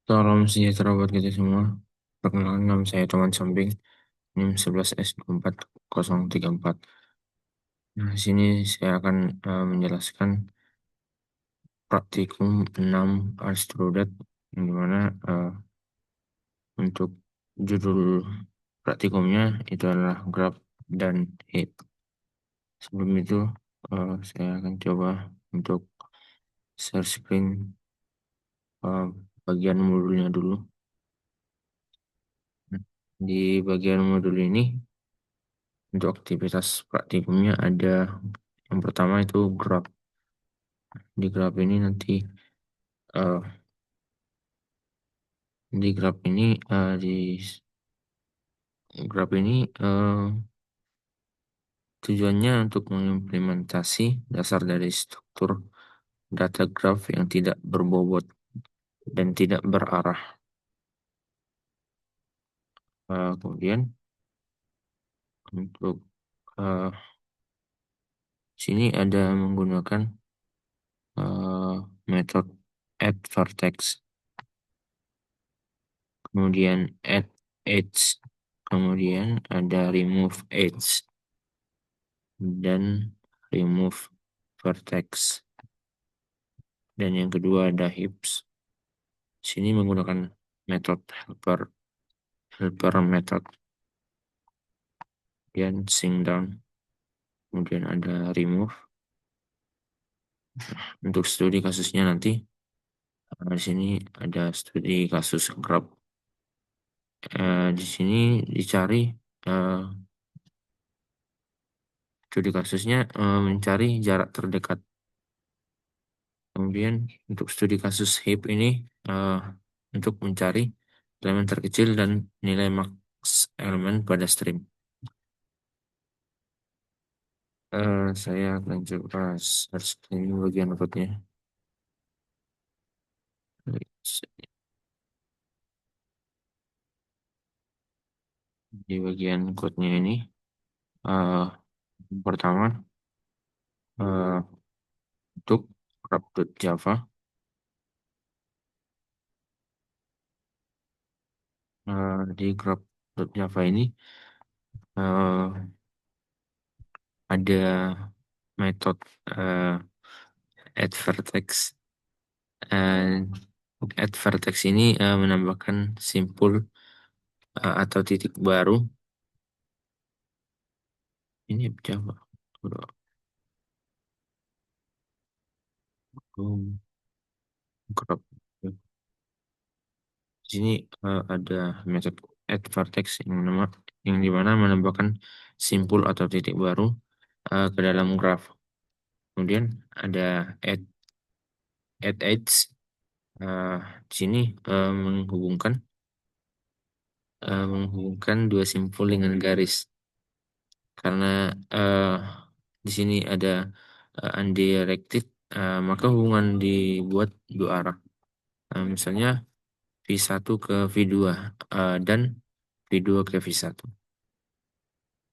Salam sejahtera buat kita semua. Perkenalkan nama saya Toman Sambing, NIM 11S24034. Nah, di sini saya akan menjelaskan praktikum 6 Aristotlet, yang dimana untuk judul praktikumnya itu adalah graph dan heap. Sebelum itu, saya akan coba untuk share screen eh, bagian modulnya dulu. Nah, di bagian modul ini, untuk aktivitas praktikumnya ada yang pertama itu graph. Di graph ini nanti eh, di graph ini di graph ini tujuannya untuk mengimplementasi dasar dari struktur data graph yang tidak berbobot dan tidak berarah. Kemudian untuk eh, sini ada menggunakan eh, metode add vertex, kemudian add edge, kemudian ada remove edge dan remove vertex. Dan yang kedua ada heaps. Sini menggunakan metode helper method, kemudian sing down, kemudian ada remove. Untuk studi kasusnya nanti di sini ada studi kasus graph. Di sini dicari eh, studi kasusnya mencari jarak terdekat. Kemudian untuk studi kasus heap ini eh, untuk mencari elemen terkecil dan nilai max elemen pada string. Saya akan coba search ini bagian code-nya. Di bagian code-nya ini, eh, pertama eh, untuk graph.java, di graph.java ini eh, ada metode add vertex. Eh, Add vertex ini menambahkan simpul atau titik baru. Ini Java. Graph. Di sini ada metode add vertex yang dimana menambahkan simpul atau titik baru ke dalam graph. Kemudian ada add edge. Eh, di sini menghubungkan dua simpul dengan garis. Karena eh, di sini ada undirected, maka hubungan dibuat dua arah. Misalnya V1 ke V2 dan V2 ke V1.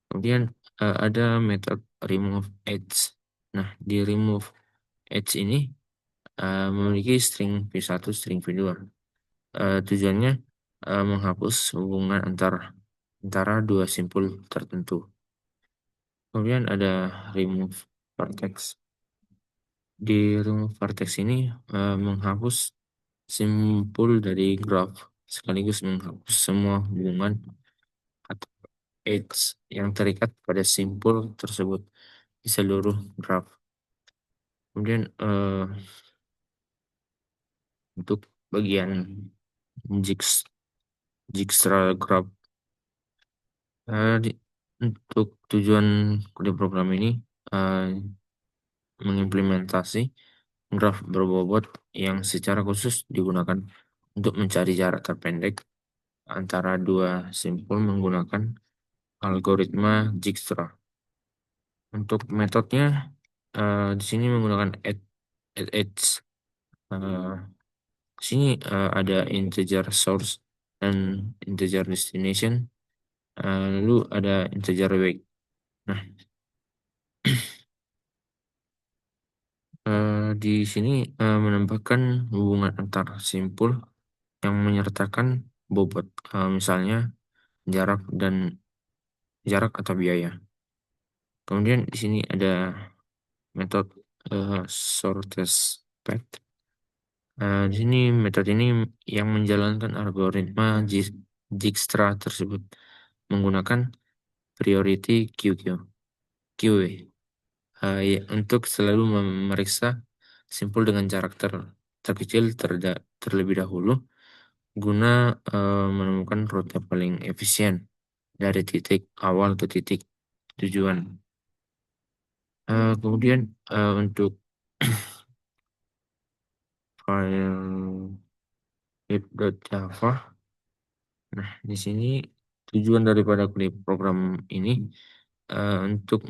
Kemudian ada metode remove edge. Nah, di remove edge ini memiliki string V1, string V2. Tujuannya menghapus hubungan antara dua simpul tertentu. Kemudian ada remove vertex. Di remove vertex ini menghapus simpul dari graph sekaligus menghapus semua hubungan atau edge yang terikat pada simpul tersebut di seluruh graph. Kemudian untuk bagian jigs, Dijkstra graph, untuk tujuan kode program ini eh, mengimplementasi graf berbobot yang secara khusus digunakan untuk mencari jarak terpendek antara dua simpul menggunakan algoritma Dijkstra. Untuk metodenya di sini menggunakan add edge. Eh, di sini ada integer source dan integer destination, lalu ada integer weight. Nah, di sini menambahkan hubungan antar simpul yang menyertakan bobot, misalnya jarak dan jarak atau biaya. Kemudian di sini ada metode shortest path. Di sini metode ini yang menjalankan algoritma Dijkstra tersebut menggunakan priority QE, untuk selalu memeriksa simpul dengan jarak terkecil terlebih dahulu guna menemukan rute paling efisien dari titik awal ke titik tujuan. Kemudian untuk file lib.java, nah di sini tujuan daripada program ini untuk eh,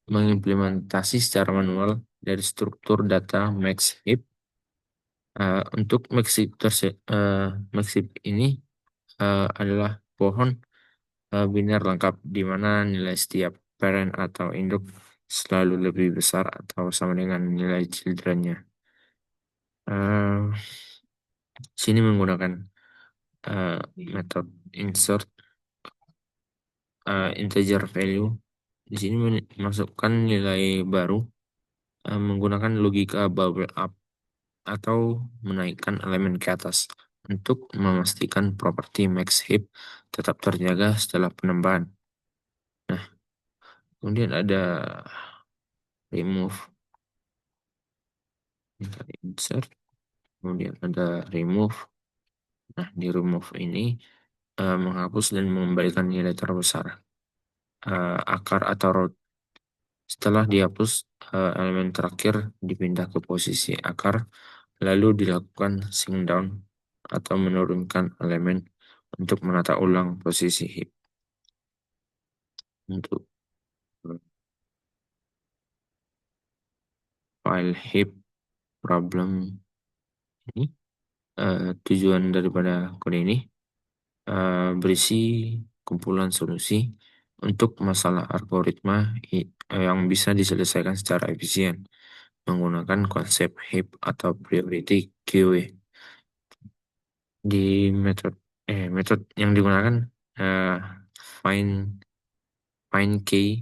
mengimplementasi secara manual dari struktur data max heap. Untuk max heap ini adalah pohon biner lengkap di mana nilai setiap parent atau induk selalu lebih besar atau sama dengan nilai childrennya. Eh, Sini menggunakan eh, metode insert integer value. Di sini masukkan nilai baru menggunakan logika bubble up atau menaikkan elemen ke atas untuk memastikan properti max heap tetap terjaga setelah penambahan. Nah, kemudian ada remove, insert, kemudian ada remove. Nah, di remove ini menghapus dan mengembalikan nilai terbesar akar atau root. Setelah dihapus, elemen terakhir dipindah ke posisi akar, lalu dilakukan sync down atau menurunkan elemen untuk menata ulang posisi heap. Untuk file heap problem ini, tujuan daripada kode ini berisi kumpulan solusi untuk masalah algoritma yang bisa diselesaikan secara efisien menggunakan konsep heap atau priority queue. Di metode yang digunakan eh, find find key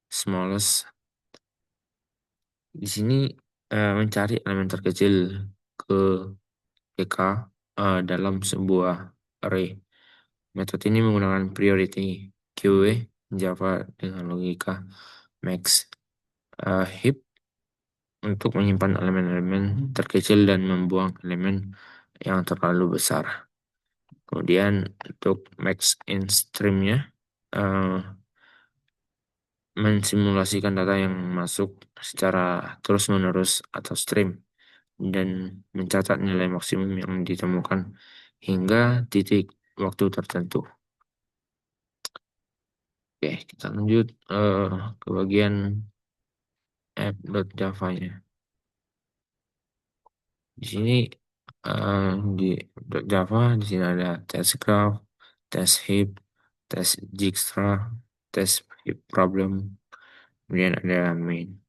smallest. Di sini mencari elemen terkecil ke PK dalam sebuah array. Metode ini menggunakan priority queue Java dengan logika max heap untuk menyimpan elemen-elemen terkecil dan membuang elemen yang terlalu besar. Kemudian untuk max in streamnya mensimulasikan data yang masuk secara terus-menerus atau stream dan mencatat nilai maksimum yang ditemukan hingga titik waktu tertentu. Oke, kita lanjut ke bagian app.java-nya. Di sini eh, di Java di sini ada test graph, test heap, test Dijkstra, test heap problem, kemudian ada main.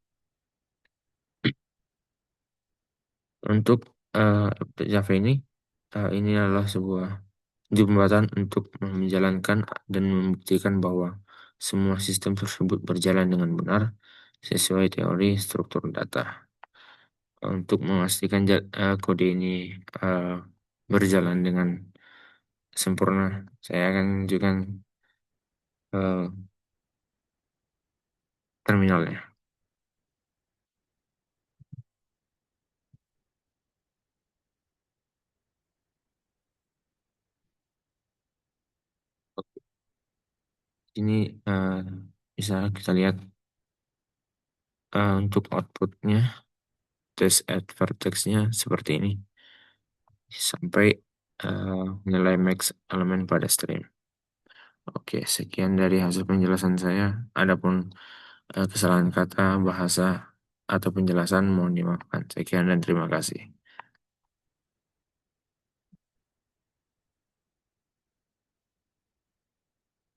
Untuk Java ini adalah sebuah jembatan untuk menjalankan dan membuktikan bahwa semua sistem tersebut berjalan dengan benar sesuai teori struktur data. Untuk memastikan kode ini eh, berjalan dengan sempurna, saya akan tunjukkan eh, terminalnya. Ini eh, bisa kita lihat untuk outputnya, test at vertex-nya seperti ini, sampai nilai max elemen pada string. Oke, sekian dari hasil penjelasan saya. Adapun kesalahan kata, bahasa, atau penjelasan mohon dimaafkan. Sekian dan terima kasih.